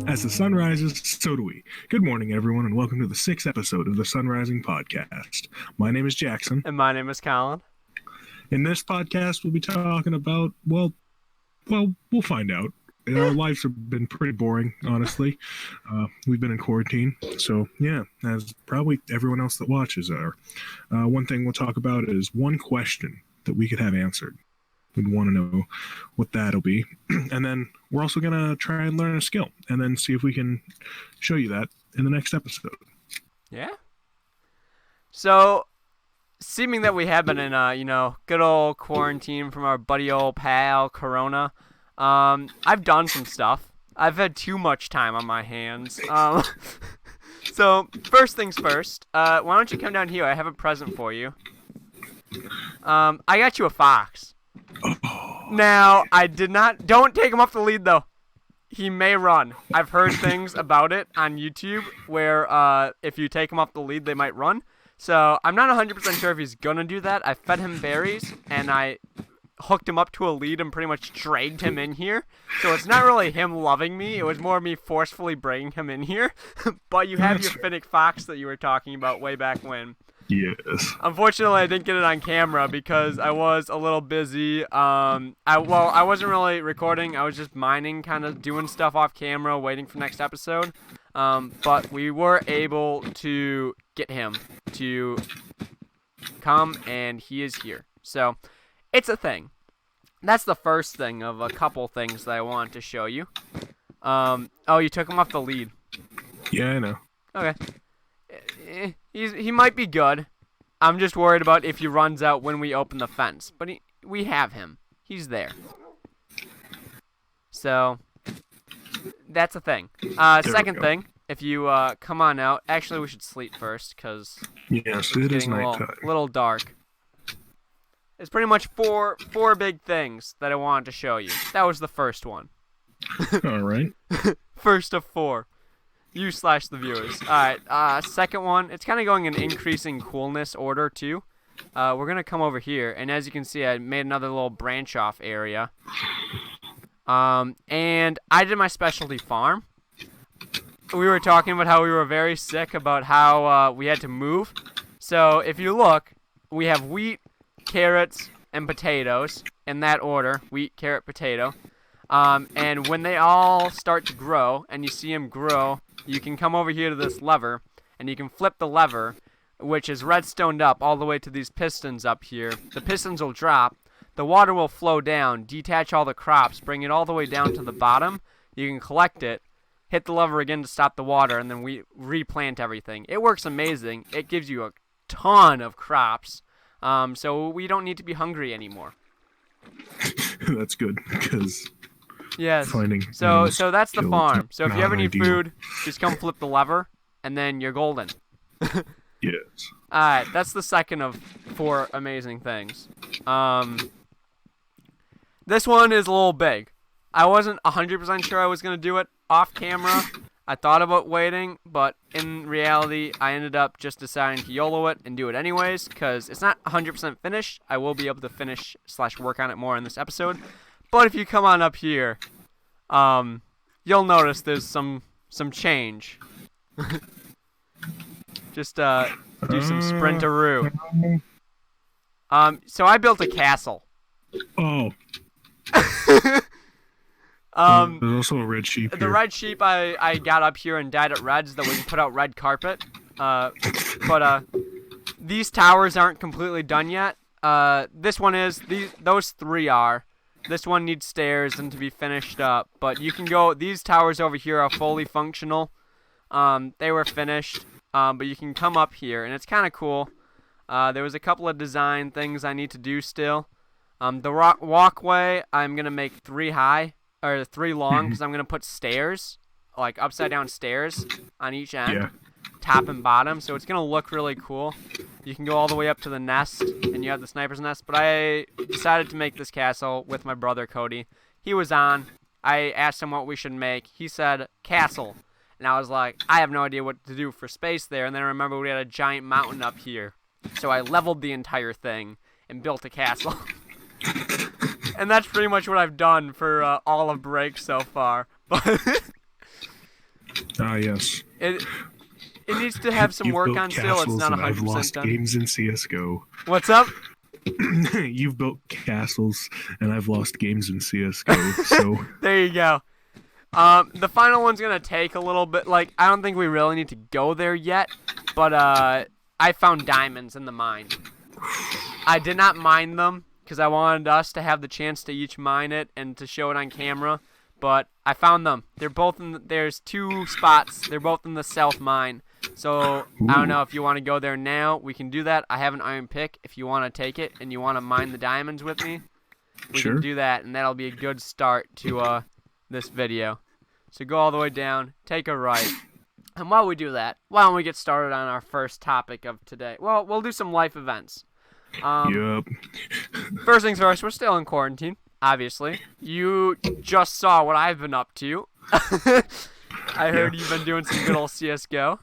As the sun rises, so do we. Good morning, everyone, and welcome to the 6th episode of the SunRising podcast. My name is Jackson. And my name is Colin. In this podcast, we'll be talking about, well, we'll find out. Our lives have been pretty boring, honestly. We've been in quarantine, so yeah, as probably everyone else that watches are. One thing we'll talk about is one question that we could have answered. We'd want to know what that'll be. And then we're also going to try and learn a skill and then see if we can show you that in the next episode. Yeah. So, seeming that we have been in good old quarantine from our buddy old pal, Corona, I've done some stuff. I've had too much time on my hands. So, first things first, why don't you come down here? I have a present for you. I got you a fox. Now, I did not... Don't take him off the lead, though. He may run. I've heard things about it on YouTube where if you take him off the lead, they might run. So, I'm not 100% sure if he's going to do that. I fed him berries, and I hooked him up to a lead and pretty much dragged him in here. So, it's not really him loving me. It was more me forcefully bringing him in here. But you have your Finnick fox that you were talking about way back when. Yes. Unfortunately, I didn't get it on camera because I was a little busy. I wasn't really recording. I was just mining, kind of doing stuff off camera, waiting for next episode. But we were able to get him to come, and he is here. So, it's a thing. That's the first thing of a couple things that I want to show you. You took him off the lead. Yeah, I know. Okay. He might be good. I'm just worried about if he runs out when we open the fence. But we have him. He's there. So, that's a thing. Second thing, if you come on out. Actually, we should sleep first, because yes, it's it is getting nighttime. a little dark. It's pretty much four big things that I wanted to show you. That was the first one. All right. First of 4. You/the viewers. Alright, second one, it's kind of going in increasing coolness order, too. We're going to come over here, and as you can see, I made another little branch-off area. And I did my specialty farm. We were talking about how we were very sick about how we had to move. So, if you look, we have wheat, carrots, and potatoes, in that order. Wheat, carrot, potato. And when they all start to grow, and you see them grow, you can come over here to this lever, and you can flip the lever, which is redstoned up all the way to these pistons up here. The pistons will drop, the water will flow down, detach all the crops, bring it all the way down to the bottom. You can collect it, hit the lever again to stop the water, and then we replant everything. It works amazing. It gives you a ton of crops, so we don't need to be hungry anymore. That's good, because... Yes. Finding so that's the farm. So if you ever need ideal. food, just come flip the lever, and then you're golden. Yes. Alright, that's the second of 4 amazing things. This one is a little big. I wasn't 100% sure I was going to do it off camera. I thought about waiting, but in reality, I ended up just deciding to YOLO it and do it anyways, because it's not 100% finished. I will be able to finish/work on it more in this episode. But if you come on up here, you'll notice there's some change. Just do some sprintaroo. So I built a castle. Oh. There's also a red sheep here. The red sheep I got up here and dyed it red so that we can put out red carpet. But these towers aren't completely done yet. This one is. Those 3 are. This one needs stairs and to be finished up, but you can go, these towers over here are fully functional. They were finished, but you can come up here, and it's kind of cool. There was a couple of design things I need to do still. The walkway, I'm going to make 3 high, or 3 long, because I'm going to put stairs, like upside down stairs on each end. Yeah. Top and bottom, so it's going to look really cool. You can go all the way up to the nest, and you have the sniper's nest, but I decided to make this castle with my brother, Cody. He was on. I asked him what we should make. He said, castle. And I was like, I have no idea what to do for space there, and then I remember we had a giant mountain up here. So I leveled the entire thing and built a castle. And that's pretty much what I've done for all of break so far. But Ah, yes. It needs to have some You've work built on still. It's castles not and I've 100% lost done. games in CS:GO. What's up? You've built castles and I've lost games in CS:GO. So There you go. The final one's gonna take a little bit. Like, I don't think we really need to go there yet. But I found diamonds in the mine. I did not mine them because I wanted us to have the chance to each mine it and to show it on camera. But I found them. They're both in. There's 2 spots. They're both in the south mine. So I don't know if you want to go there now. We can do that. I have an iron pick. If you want to take it and you want to mine the diamonds with me, we Sure. can do that, and that'll be a good start to this video. So go all the way down, take a right, and while we do that, why don't we get started on our first topic of today? Well, we'll do some life events. Yup. First things first, we're still in quarantine, obviously. You just saw what I've been up to. I heard you've been doing some good old CS:GO.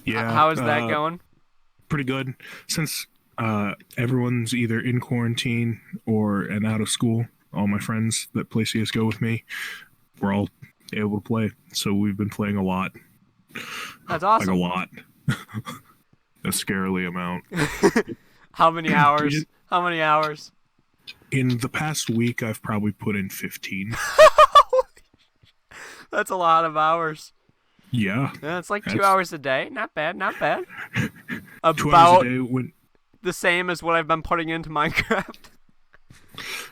Yeah. How is that going? Pretty good. Since everyone's either in quarantine and out of school, all my friends that play CS:GO with me, we're all able to play. So we've been playing a lot. That's awesome. Like a lot. A scarily amount. How many hours? How many hours? In the past week, I've probably put in 15. That's a lot of hours. Yeah. Yeah, it's like 2 hours a day. Not bad, not bad. 2 hours About a day when the same as what I've been putting into Minecraft.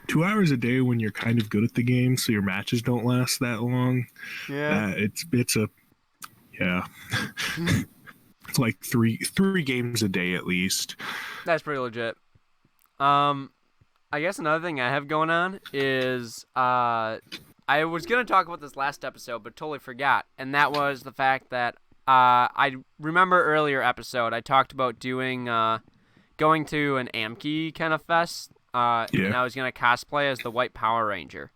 2 hours a day when you're kind of good at the game, so your matches don't last that long. Yeah. It's it's like three games a day at least. That's pretty legit. I guess another thing I have going on is I was gonna talk about this last episode, but totally forgot, and that was the fact that I remember earlier episode I talked about doing going to an Amki kind of fest. And I was gonna cosplay as the White Power Ranger.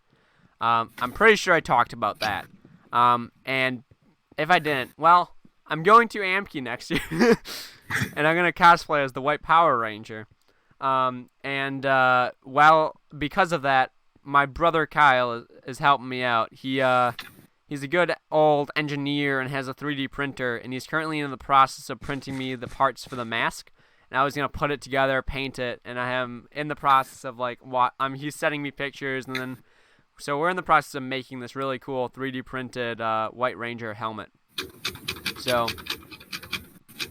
I'm pretty sure I talked about that. And if I didn't, well, I'm going to Amki next year, and I'm gonna cosplay as the White Power Ranger. Well, because of that, my brother Kyle is helping me out. He's a good old engineer and has a 3D printer, and he's currently in the process of printing me the parts for the mask. And I was gonna put it together, paint it, and I am in the process of he's sending me pictures, and then so we're in the process of making this really cool 3D printed White Ranger helmet. So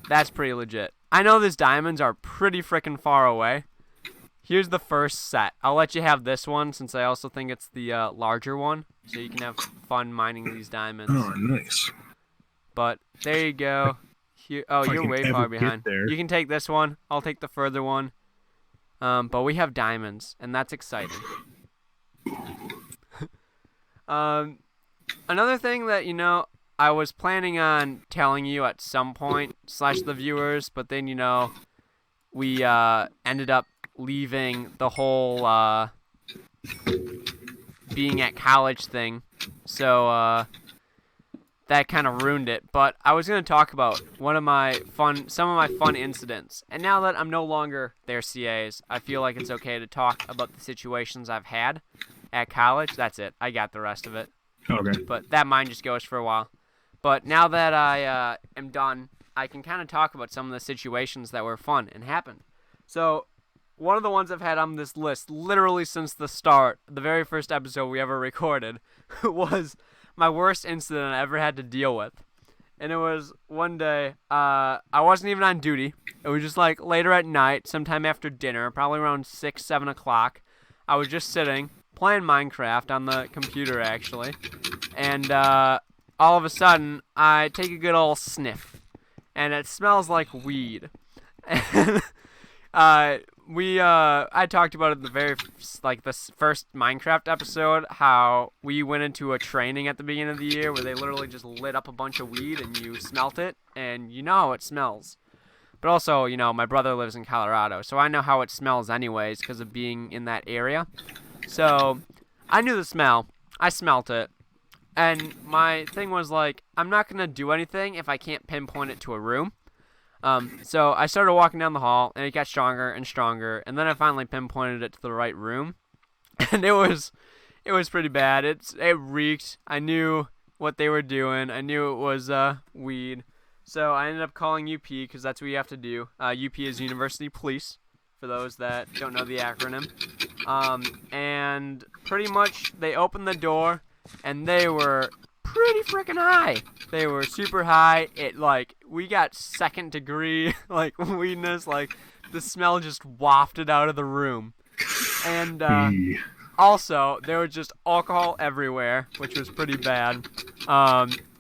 that's pretty legit. I know these diamonds are pretty freaking far away. Here's the first set. I'll let you have this one since I also think it's the larger one, so you can have fun mining these diamonds. Oh, nice. But there you go. You're way far behind. You can take this one. I'll take the further one. But we have diamonds, and that's exciting. Another thing that, I was planning on telling you at some point, / the viewers, but then, we ended up leaving the whole being at college thing. So, that kind of ruined it, but I was going to talk about some of my fun incidents. And now that I'm no longer their CAs, I feel like it's okay to talk about the situations I've had at college. That's it. I got the rest of it. Okay. But that mine just goes for a while. But now that I am done, I can kind of talk about some of the situations that were fun and happened. So one of the ones I've had on this list, literally since the start, the very first episode we ever recorded, was my worst incident I ever had to deal with. And it was one day, I wasn't even on duty. It was just like later at night, sometime after dinner, probably around 6, 7 o'clock. I was just sitting, playing Minecraft on the computer actually. And all of a sudden, I take a good old sniff. And it smells like weed. And I talked about it in the first Minecraft episode, how we went into a training at the beginning of the year where they literally just lit up a bunch of weed and you smelt it, and you know how it smells. But also, my brother lives in Colorado, so I know how it smells anyways because of being in that area. So I knew the smell. I smelt it. And my thing was I'm not going to do anything if I can't pinpoint it to a room. So I started walking down the hall, and it got stronger and stronger, and then I finally pinpointed it to the right room, and it was pretty bad. It reeked. I knew what they were doing. I knew it was weed. So I ended up calling UP because that's what you have to do. UP is University Police, for those that don't know the acronym. And pretty much they opened the door, and they were pretty freaking high. They were super high. We got second degree, weedness. The smell just wafted out of the room. And also, there was just alcohol everywhere, which was pretty bad.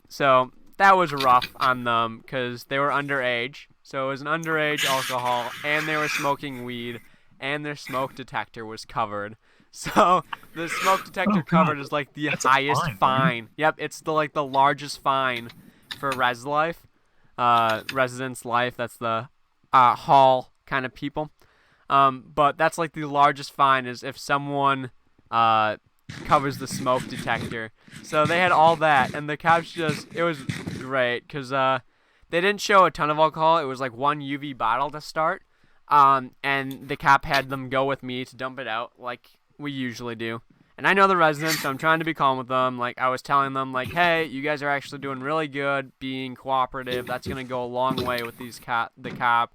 So that was rough on them because they were underage. So it was an underage alcohol, and they were smoking weed, and their smoke detector was covered. So the smoke detector covered is the That's highest fine. Man. Yep, it's the largest fine for res life, residence life. That's the hall kind of people. But that's the largest fine is if someone covers the smoke detector. So they had all that, and the cops it was great because they didn't show a ton of alcohol. It was one UV bottle to start, and the cop had them go with me to dump it out like we usually do. And I know the residents, so I'm trying to be calm with them. I was telling them, hey, you guys are actually doing really good being cooperative. That's going to go a long way with the cop.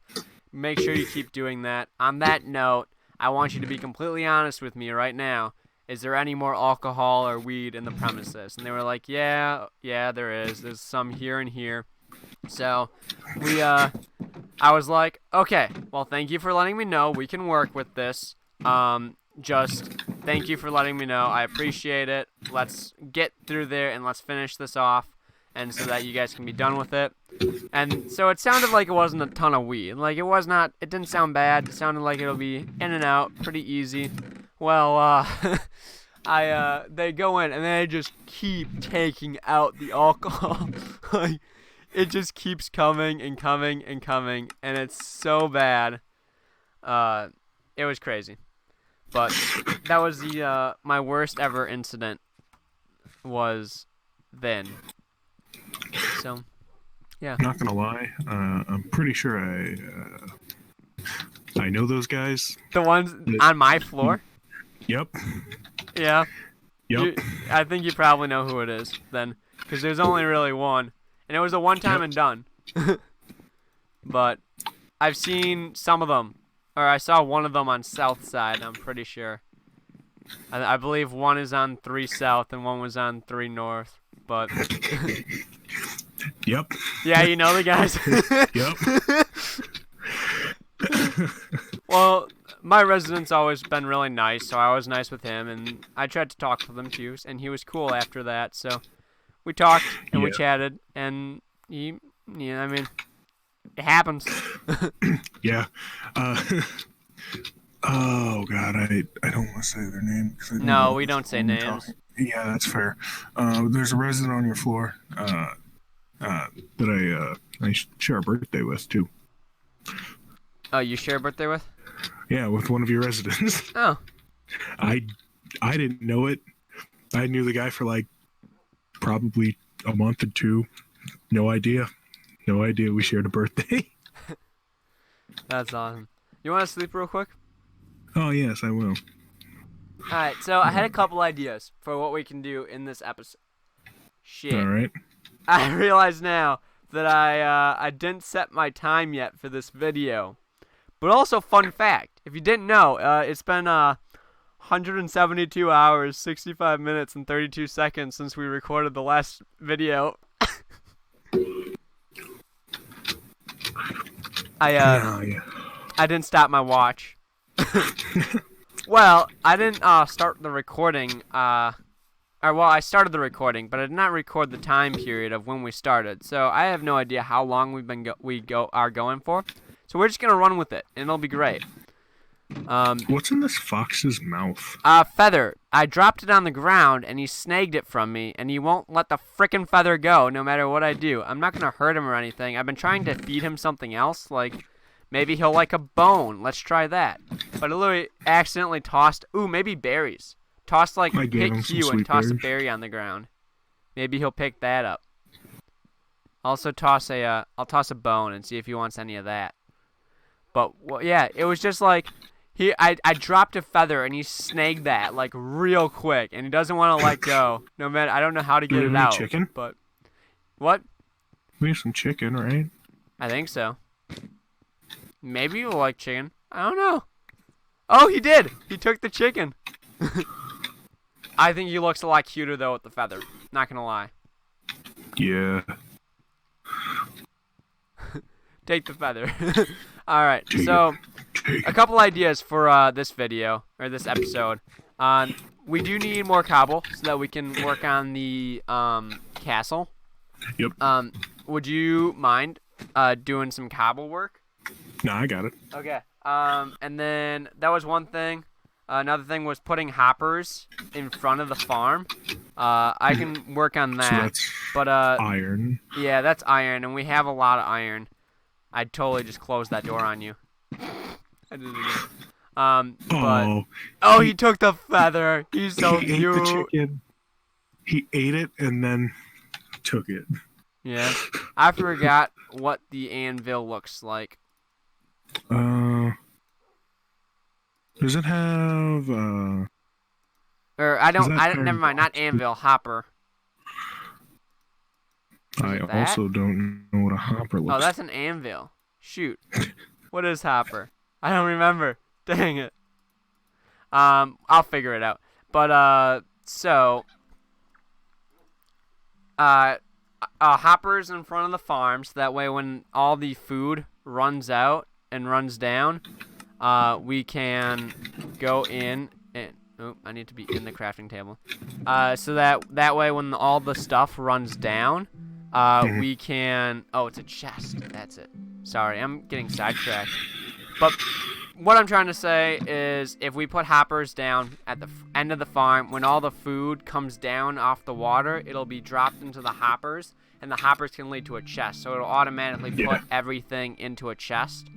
Make sure you keep doing that. On that note, I want you to be completely honest with me right now. Is there any more alcohol or weed in the premises? And they were like, yeah, there is. There's some here and here. So I was like, okay, well, thank you for letting me know. We can work with this. Just thank you for letting me know. I appreciate it. Let's get through there and let's finish this off, and so that you guys can be done with it. And so it sounded like it wasn't a ton of weed. It didn't sound bad. It sounded like it'll be in and out pretty easy. Well, they go in and they just keep taking out the alcohol. It just keeps coming and coming and coming, and it's so bad. It was crazy. But that was my worst ever incident was then. So, yeah. Not gonna lie, I'm pretty sure I know those guys. The ones on my floor? Yep. Yeah. Yep. I think you probably know who it is then, because there's only really one, and it was a one-time and done. But I've seen some of them. Or I saw one of them on South Side, I'm pretty sure. I believe one is on 3 South and one was on 3 North. But Yep. Yeah, you know the guys. Yep. Well, my resident's always been really nice, so I was nice with him, and I tried to talk with him too, and he was cool after that. So we talked and we chatted, and it happens. Yeah. Oh God, I don't want to say their name. No, we don't say names. Yeah, that's fair. There's a resident on your floor that I share a birthday with too. Oh, you share a birthday with? Yeah, with one of your residents. Oh. I didn't know it. I knew the guy for probably a month or two. No idea we shared a birthday. That's awesome. You want to sleep real quick? Oh yes, I will. Alright, so I had a couple ideas for what we can do in this episode. Shit. Alright. I realize now that I didn't set my time yet for this video. But also, fun fact, if you didn't know, it's been 172 hours, 65 minutes, and 32 seconds since we recorded the last video. I didn't stop my watch. Well, I didn't start the recording. I started the recording, but I did not record the time period of when we started. So I have no idea how long we are going for. So we're just gonna run with it, and it'll be great. What's in this fox's mouth? Feather. I dropped it on the ground, and he snagged it from me, and he won't let the frickin' feather go, no matter what I do. I'm not gonna hurt him or anything. I've been trying to feed him something else, maybe he'll like a bone. Let's try that. But I literally accidentally tossed. Ooh, maybe berries. Tossed hit Q and toss a berry on the ground. Maybe he'll pick that up. Also I'll toss a bone and see if he wants any of that. But yeah, it was just I dropped a feather and he snagged that like real quick, and he doesn't want to let go. No matter, I don't know how to Do get we it have any out. chicken? But what? We have some chicken, right? I think so. Maybe you'll like chicken. I don't know. Oh, he did. He took the chicken. I think he looks a lot cuter though with the feather. Not gonna lie. Yeah. Take the feather. All right. Take So, Take a couple ideas for this video or this episode. We do need more cobble so that we can work on the castle. Yep. Would you mind doing some cobble work? No, I got it. Okay. And then that was one thing. Another thing was putting hoppers in front of the farm. I can work on that. So that's but iron. yeah, that's iron, and we have a lot of iron. I'd totally just close that door on you. I didn't even. He took the feather. He's so he cute. Ate the chicken. He ate it and then took it. Yeah. I forgot what the anvil looks like. Does it have Or never mind, not anvil, hopper. I also don't know what a hopper looks like. Oh, that's an anvil. Shoot. What is hopper? I don't remember. Dang it. I'll figure it out. But hoppers in front of the farm, so that way when all the food runs out and runs down, we can go in and I need to be in the crafting table. So that way when all the stuff runs down, we can. Oh, it's a chest. That's it. Sorry, I'm getting sidetracked. But what I'm trying to say is, if we put hoppers down at the end of the farm, when all the food comes down off the water, it'll be dropped into the hoppers, and the hoppers can lead to a chest. So it'll automatically put everything into a chest,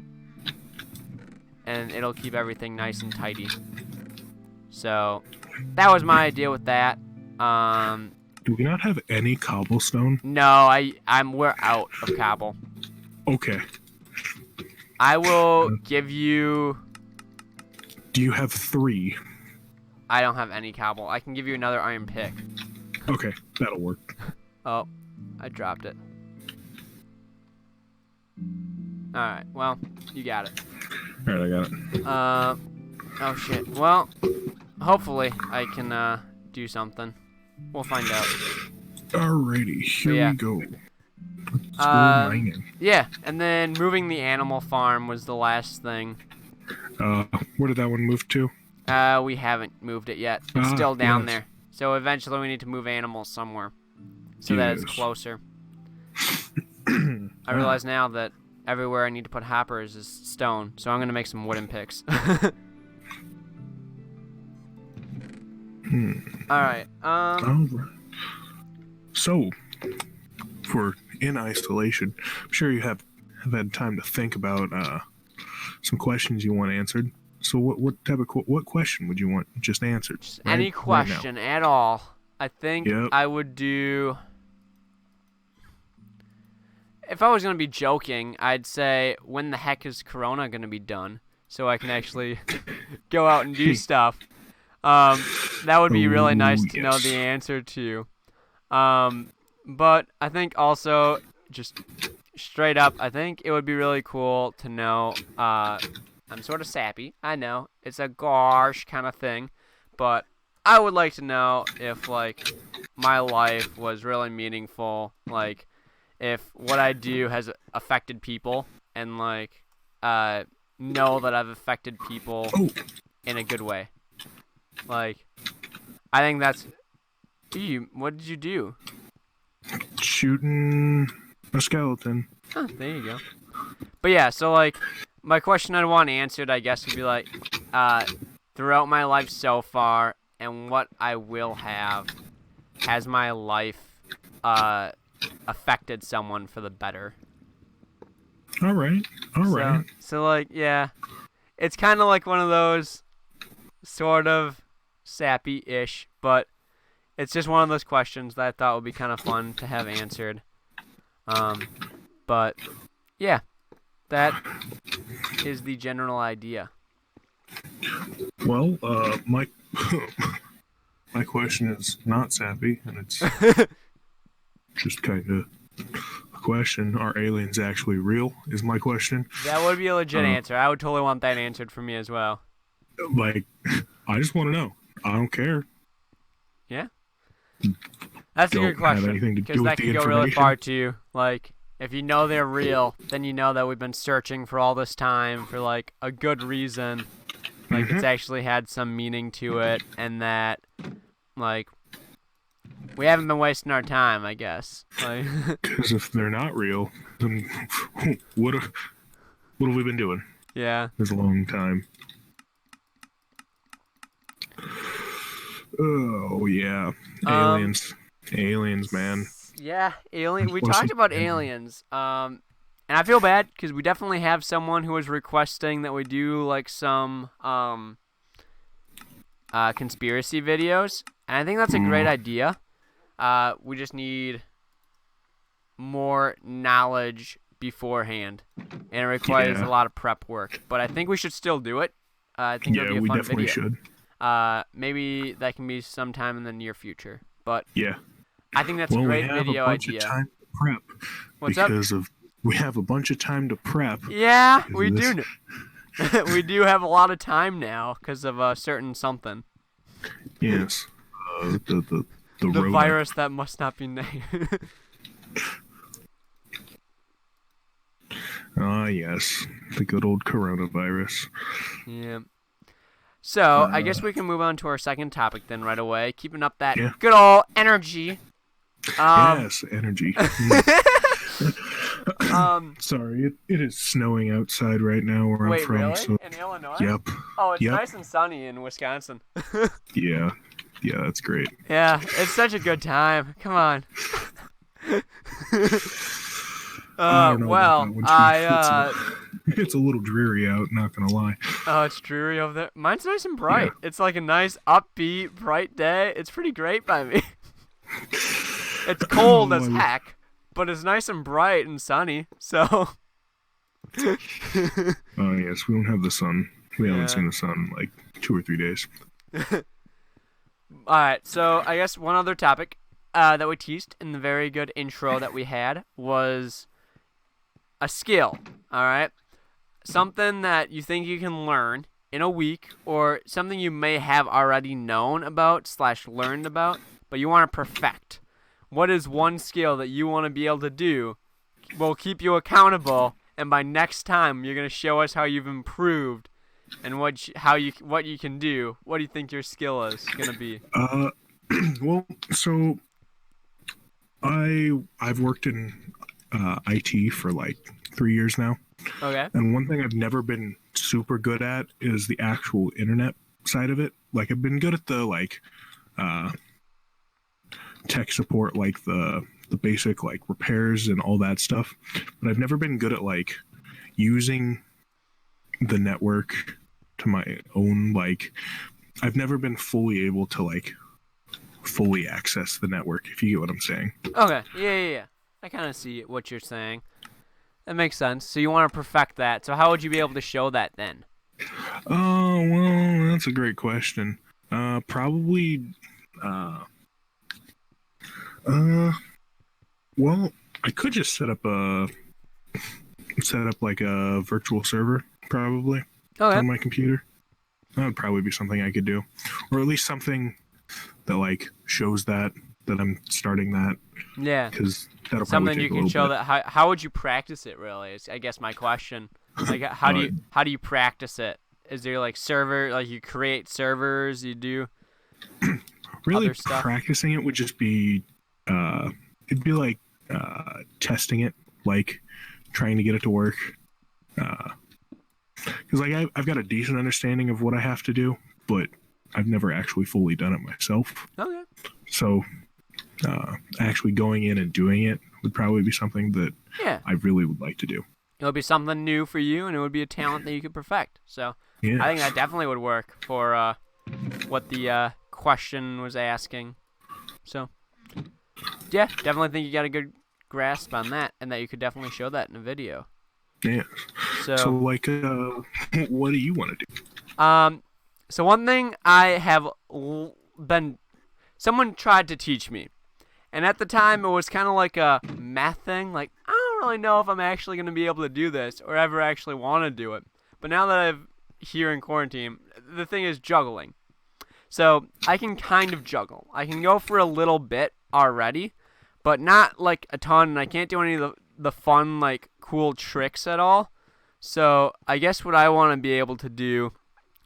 and it'll keep everything nice and tidy. So that was my idea with that. Do we not have any cobblestone? No, we're out of cobble. Okay. I will give you. Do you have 3? I don't have any cobble. I can give you another iron pick. Okay, that'll work. Oh, I dropped it. Alright, well, you got it. Alright, I got it. Oh shit. Well, hopefully I can do something. We'll find out. Alrighty, here we go. Let's go mining. Yeah, and then moving the animal farm was the last thing. Where did that one move to? We haven't moved it yet. It's still down there. So eventually we need to move animals somewhere so that it's closer. I realize now that everywhere I need to put hoppers is stone, so I'm going to make some wooden picks. Alright. So, for in isolation, I'm sure you have had time to think about some questions you want answered. So what type of what question would you want just answered? Just any question at all. I think I would do. If I was gonna be joking, I'd say, when the heck is Corona gonna be done, so I can actually go out and do stuff. That would be really nice to know the answer to. But I think also, just straight up, I think it would be really cool to know. I'm sort of sappy. I know it's a gosh kind of thing, but I would like to know if like my life was really meaningful, like if what I do has affected people, and like know that I've affected people in a good way. Like, I think that's. What did you do? Shooting a skeleton. Huh, there you go. But yeah, so like, my question I'd want answered, I guess, would be like, throughout my life so far, and what I will have, has my life affected someone for the better? All right. So like, yeah, it's kind of like one of those sort of sappy-ish, but it's just one of those questions that I thought would be kind of fun to have answered. But yeah, that is the general idea. Well, my my question is not sappy, and it's just kind of a question. Are aliens actually real? Is my question. That would be a legit answer. I would totally want that answered for me as well. Like, I just want to know. I don't care. Yeah. That's a good question, because that can go really far too. Like, if you know they're real, then you know that we've been searching for all this time for, like, a good reason. Like, it's actually had some meaning to it, and that, like, we haven't been wasting our time, I guess. Like, because if they're not real, then what have we been doing? Yeah. It's a long time. Oh, yeah. Aliens, man. Yeah, we talked about aliens. And I feel bad because we definitely have someone who is requesting that we do, like, some conspiracy videos, and I think that's a great idea. We just need more knowledge beforehand, and it requires a lot of prep work. But I think we should still do it. I think it'll be a fun definitely video. Should. Maybe that can be sometime in the near future. But yeah, I think that's a great video idea. We have a bunch of time to prep. What's up? We have a bunch of time to prep. Yeah, we do. We do have a lot of time now because of a certain something. Yes, the virus that must not be named. Yes, the good old coronavirus. Yeah. So, I guess we can move on to our second topic then right away. Keeping up that good old energy. Yes, energy. Sorry, it is snowing outside right now where I'm from. Really? So, in Illinois? Yep. Oh, it's nice and sunny in Wisconsin. Yeah, that's great. Yeah, it's such a good time. Come on. It's a little dreary out, not gonna lie. Oh, it's dreary over there. Mine's nice and bright. Yeah. It's like a nice, upbeat, bright day. It's pretty great by me. It's cold as heck, but it's nice and bright and sunny, so... Oh, yes, we don't have the sun. We haven't seen the sun in like 2 or 3 days. Alright, so I guess one other topic that we teased in the very good intro that we had was a skill, alright? Something that you think you can learn in a week, or something you may have already known about / learned about, but you want to perfect. What is one skill that you want to be able to do? Will keep you accountable, and by next time you're going to show us how you've improved and what you can do. What do you think your skill is going to be? Well, so I've worked in IT for like 3 years now. Okay. And one thing I've never been super good at is the actual internet side of it. Like, I've been good at the tech support, like the basic like repairs and all that stuff, but I've never been good at like using the network to my own. Like, I've never been fully able to like fully access the network, if you get what I'm saying. Okay. Yeah. I kind of see what you're saying. That makes sense. So you want to perfect that. So how would you be able to show that then? Oh, well, that's a great question. Probably well, I could just set up like a virtual server, probably, on my computer. That would probably be something I could do, or at least something that like shows that I'm starting that. Yeah, because that'll something probably take you can a show bit. That. How would you practice it? Really, is I guess my question. Like, how do you practice it? Is there like server, like you create servers, you do really other stuff? Practicing it would just be it'd be like testing it, like trying to get it to work, because like I've got a decent understanding of what I have to do, but I've never actually fully done it myself. Okay. So actually going in and doing it would probably be something that I really would like to do. It would be something new for you, and it would be a talent that you could perfect. So I think that definitely would work for what the question was asking. So yeah, definitely think you got a good grasp on that, and that you could definitely show that in a video. Yeah. So like, what do you want to do? So one thing I have someone tried to teach me, and at the time it was kind of like a math thing. Like, I don't really know if I'm actually going to be able to do this or ever actually want to do it. But now that I'm here in quarantine, the thing is juggling. So I can kind of juggle. I can go for a little bit already, but not like a ton. And I can't do any of the fun, like, cool tricks at all. So I guess what I want to be able to do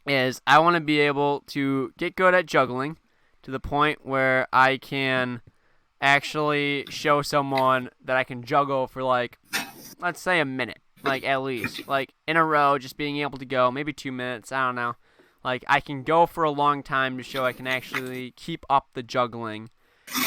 is I want to be able to get good at juggling to the point where I can actually show someone that I can juggle for, like, let's say a minute, like, at least, like, in a row, just being able to go maybe 2 minutes. I don't know. Like, I can go for a long time to show I can actually keep up the juggling.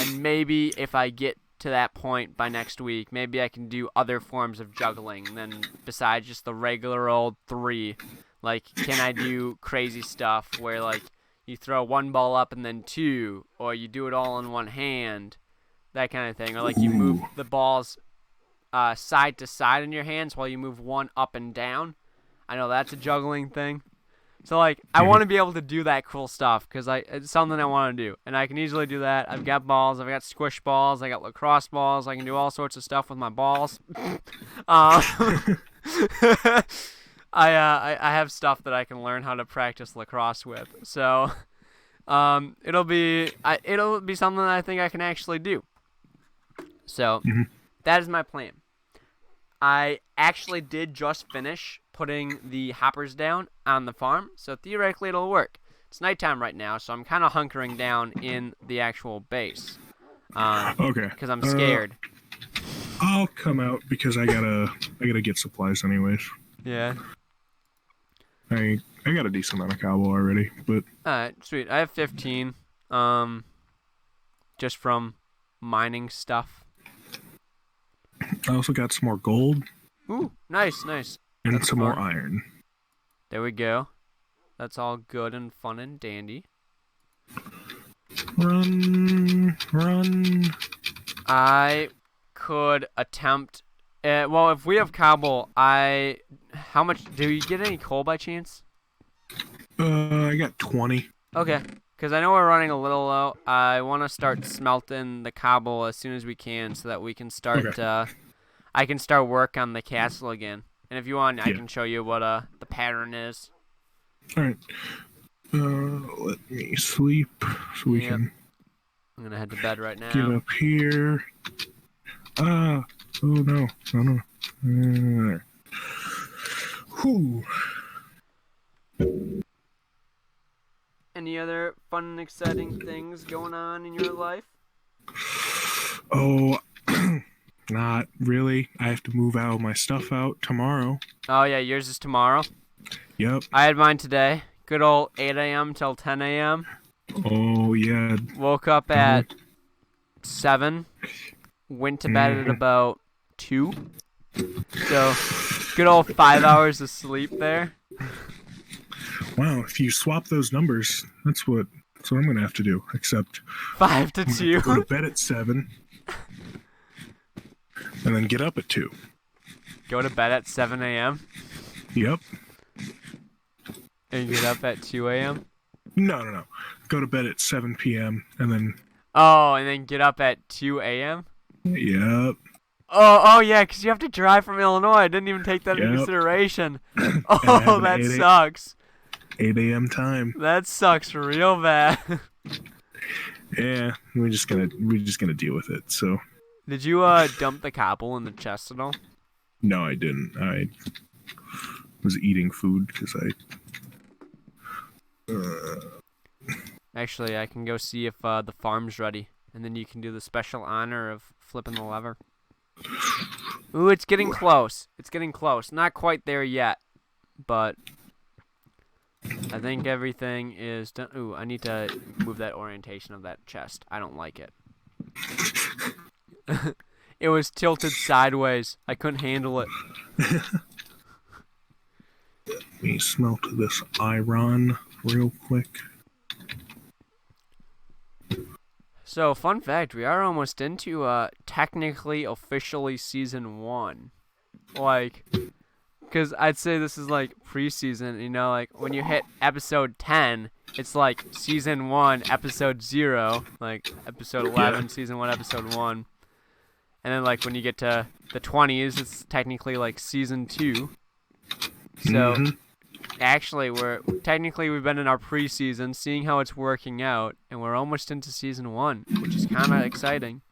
And maybe if I get to that point by next week, maybe I can do other forms of juggling than besides just the regular old 3. Like, can I do crazy stuff where, like, you throw 1 ball up and then 2, or you do it all in one hand, that kind of thing. Or, like, you move the balls side to side in your hands while you move 1 up and down. I know that's a juggling thing. So, like, I want to be able to do that cool stuff because it's something I want to do. And I can easily do that. I've got balls. I've got squish balls. I got lacrosse balls. I can do all sorts of stuff with my balls. I have stuff that I can learn how to practice lacrosse with. So it'll be something that I think I can actually do. So that is my plan. I actually did just finish putting the hoppers down on the farm, so theoretically it'll work. It's nighttime right now, so I'm kind of hunkering down in the actual base. Okay. Because I'm scared. I'll come out because I gotta get supplies anyways. Yeah. I got a decent amount of cobble already, but Alright, sweet. I have 15. Just from mining stuff. I also got some more gold. Ooh, nice. And That's some fun. more iron. There we go. That's all good and fun and dandy. Run. I could attempt. Well, if we have cobble, how much do you get? Any coal by chance? I got 20. Okay, because I know we're running a little low. I want to start smelting the cobble as soon as we can, so that we can start. Okay. I can start work on the castle again. And if you want, I can show you what the pattern is. All right. Let me sleep so we can. I'm gonna head to bed right now. Get up here. Oh no. There. Whew. Any other fun and exciting things going on in your life? Oh, not really. I have to move all my stuff out tomorrow. Oh yeah, yours is tomorrow. Yep. I had mine today. Good old 8 a.m. till 10 a.m. Oh yeah. Woke up at 7. Went to bed at about 2. So, good old 5 hours of sleep there. Wow, if you swap those numbers, that's what I'm gonna have to do. Except 5 to 2. Go to bed at 7, and then get up at 2. Go to bed at 7 a.m. Yep. And get up at 2 a.m. No. Go to bed at 7 p.m. and then. Oh, and then get up at 2 a.m. Yep. Oh yeah, because you have to drive from Illinois. I didn't even take that into consideration. Oh, that sucks. 8 a.m. time. That sucks real bad. Yeah, we're just gonna deal with it. So. Did you dump the cobble in the chest at all? No, I didn't. I was eating food because Actually, I can go see if the farm's ready, and then you can do the special honor of flipping the lever. Ooh, it's getting close. It's getting close. Not quite there yet, but I think everything is done. Ooh, I need to move that orientation of that chest. I don't like it. It was tilted sideways. I couldn't handle it. Let me smelt this iron real quick. So, fun fact, we are almost into technically officially season 1. Like, Because I'd say this is like preseason. You know, like when you hit episode 10, it's like season 1, episode 0, like episode 11, season 1, episode 1. And then like when you get to the 20s, it's technically like season 2. So actually, we've been in our preseason, seeing how it's working out, and we're almost into season 1, which is kind of exciting.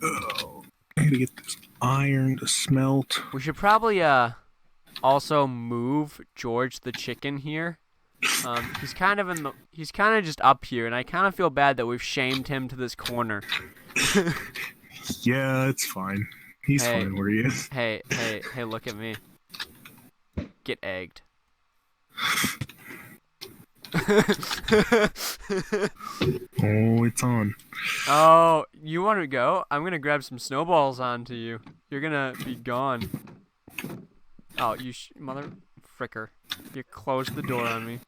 Oh, I gotta get this iron to smelt. We should probably also move George the chicken here. He's kind of just up here, and I kind of feel bad that we've shamed him to this corner. Yeah, it's fine. He's fine where he is. Hey, look at me. Get egged. Oh, it's on. Oh, you want to go? I'm going to grab some snowballs onto you. You're going to be gone. Oh, you mother fricker. You closed the door on me.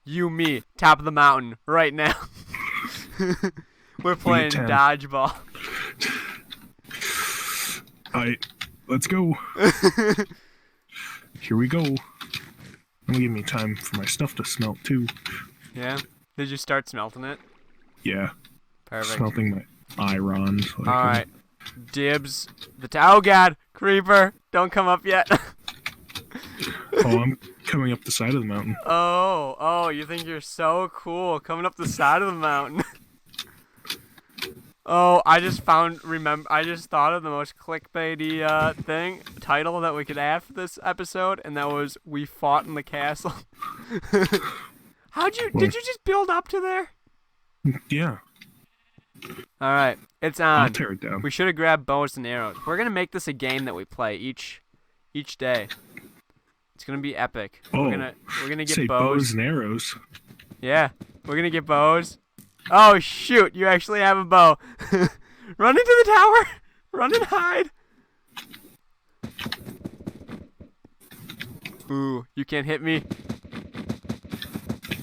You, me, top of the mountain, right now. We're playing dodgeball. Let's go. Here we go. It'll give me time for my stuff to smelt too. Yeah? Did you start smelting it? Yeah. Perfect. Smelting my iron. So Alright. Dibs. Oh god! Creeper! Don't come up yet. Oh, I'm coming up the side of the mountain. Oh, you think you're so cool coming up the side of the mountain. Oh, I just thought of the most clickbaity title that we could add for this episode, and that was "We Fought in the Castle." Did you just build up to there? Yeah. Alright, it's on. I'll tear it down. We should have grabbed bows and arrows. We're gonna make this a game that we play each day. It's gonna be epic. Oh, we're gonna get say bows and arrows. Yeah, we're gonna get bows. Oh shoot! You actually have a bow. Run into the tower. Run and hide. Ooh, you can't hit me.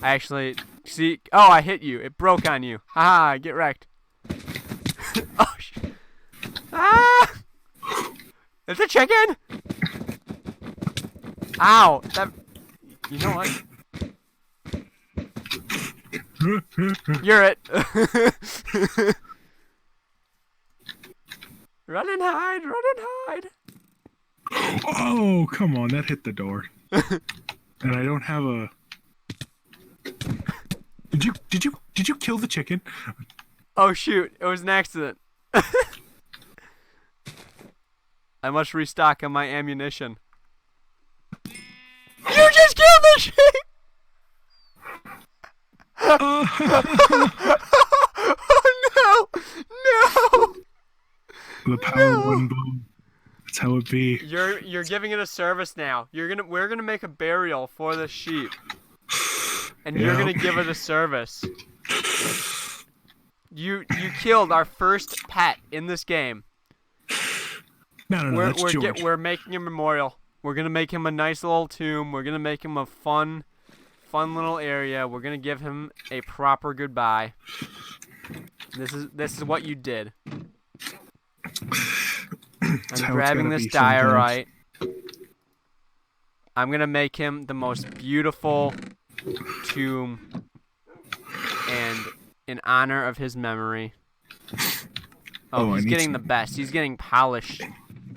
I actually see. Oh, I hit you. It broke on you. Haha! Get wrecked. Oh shit! Ah! It's a chicken. Ow! You know what? You're it. Run and hide. Run and hide. Oh, come on! That hit the door. And I don't have a. Did you kill the chicken? Oh shoot! It was an accident. I must restock on my ammunition. You just killed the sheep! Oh no! The power of one bow. That's how it be. You're giving it a service now. We're gonna make a burial for the sheep, and you're gonna give it a service. You killed our first pet in this game. No, that's George. We're making a memorial. We're gonna make him a nice little tomb. We're gonna make him a fun little area. We're gonna give him a proper goodbye. This is what you did. I'm grabbing this diorite. I'm gonna make him the most beautiful tomb, and in honor of his memory. Oh, he's getting the best. He's getting polished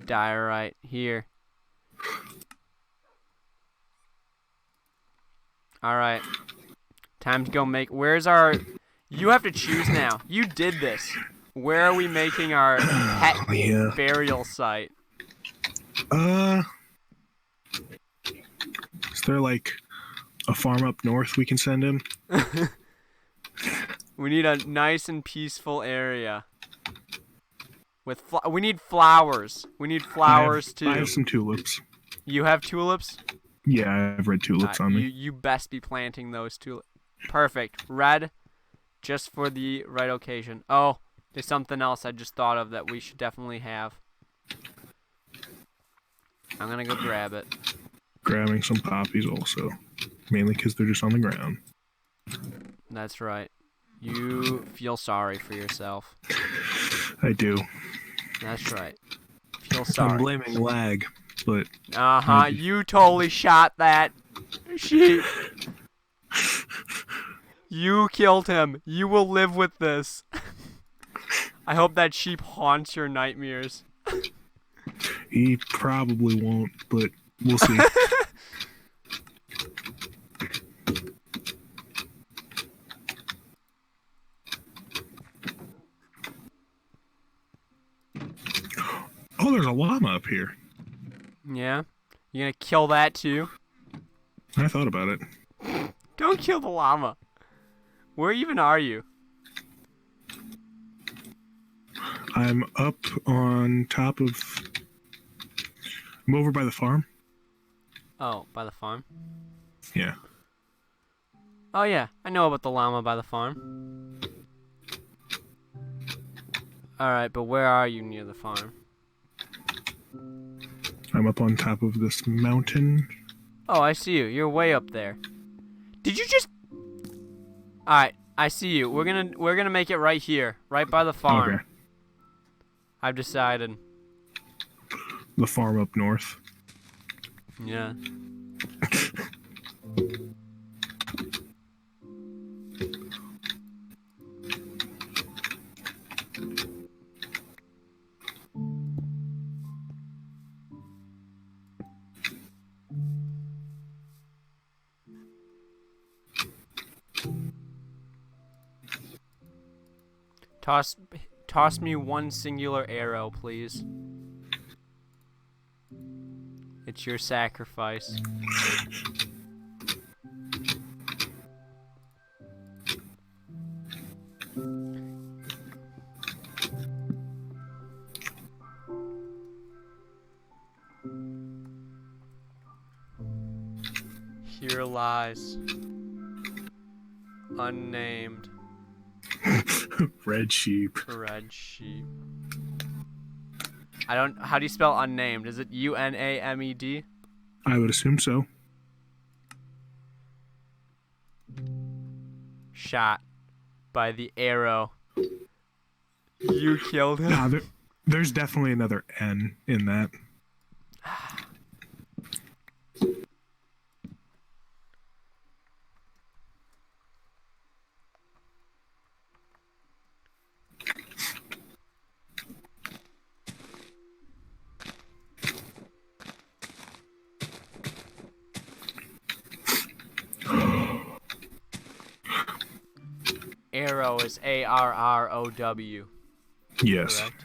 diorite here. Alright. Time to go make... Where's our... You have to choose now. You did this. Where are we making our pet burial site? Is there like a farm up north we can send him? We need a nice and peaceful area. We need flowers. We need flowers too. I have some tulips. You have tulips? Yeah, I have red tulips on me. You best be planting those tulips. Perfect. Red, just for the right occasion. Oh, there's something else I just thought of that we should definitely have. I'm gonna go grab it. Grabbing some poppies also. Mainly because they're just on the ground. That's right. You feel sorry for yourself. I do. That's right. Feel sorry. I'm blaming lag, but... Uh-huh, you totally shot that sheep. You killed him. You will live with this. I hope that sheep haunts your nightmares. He probably won't, but we'll see. Oh, there's a llama up here. Yeah? You gonna kill that too? I thought about it. Don't kill the llama. Where even are you? I'm up on top of... I'm over by the farm. Oh, by the farm? Yeah. Oh yeah, I know about the llama by the farm. Alright, but where are you near the farm? I'm up on top of this mountain. Oh, I see you. You're way up there. Did you just... Alright, I see you. We're gonna make it right here. Right by the farm. Okay. I've decided. The farm up north. Yeah. Toss me one singular arrow, please. It's your sacrifice. Here lies unnamed Red sheep. red sheep. I don't. How do you spell unnamed? Is it U-N-A-M-E-D? I would assume so. Shot by the arrow. You killed him. Nah, there's definitely another N in that. Arrow is A-R-R-O-W. Yes. Correct?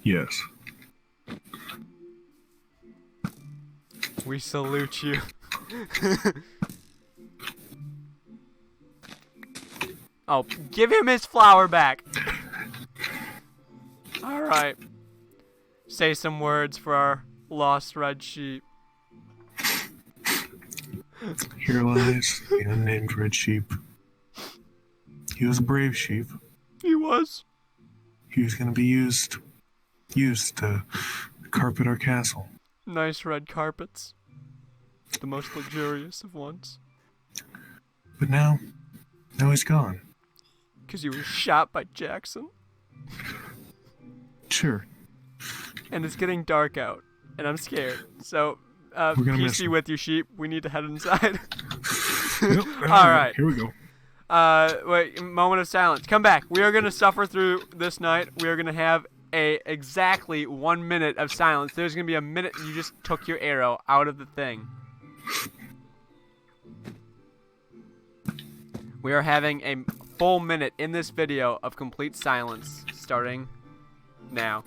Yes. We salute you. Oh, give him his flower back. Alright. Say some words for our lost red sheep. Here lies the unnamed red sheep. He was a brave sheep. He was. He was going to be used to carpet our castle. Nice red carpets. The most luxurious of ones. But now he's gone. Because he was shot by Jackson. Sure. And it's getting dark out. And I'm scared. So, We're gonna miss PC him. with you, sheep. We need to head inside. Yep, All right. Here we go. Wait, moment of silence. Come back. We are going to suffer through this night. We are going to have exactly 1 minute of silence. There's going to be a minute you just took your arrow out of the thing. We are having a full minute in this video of complete silence starting now.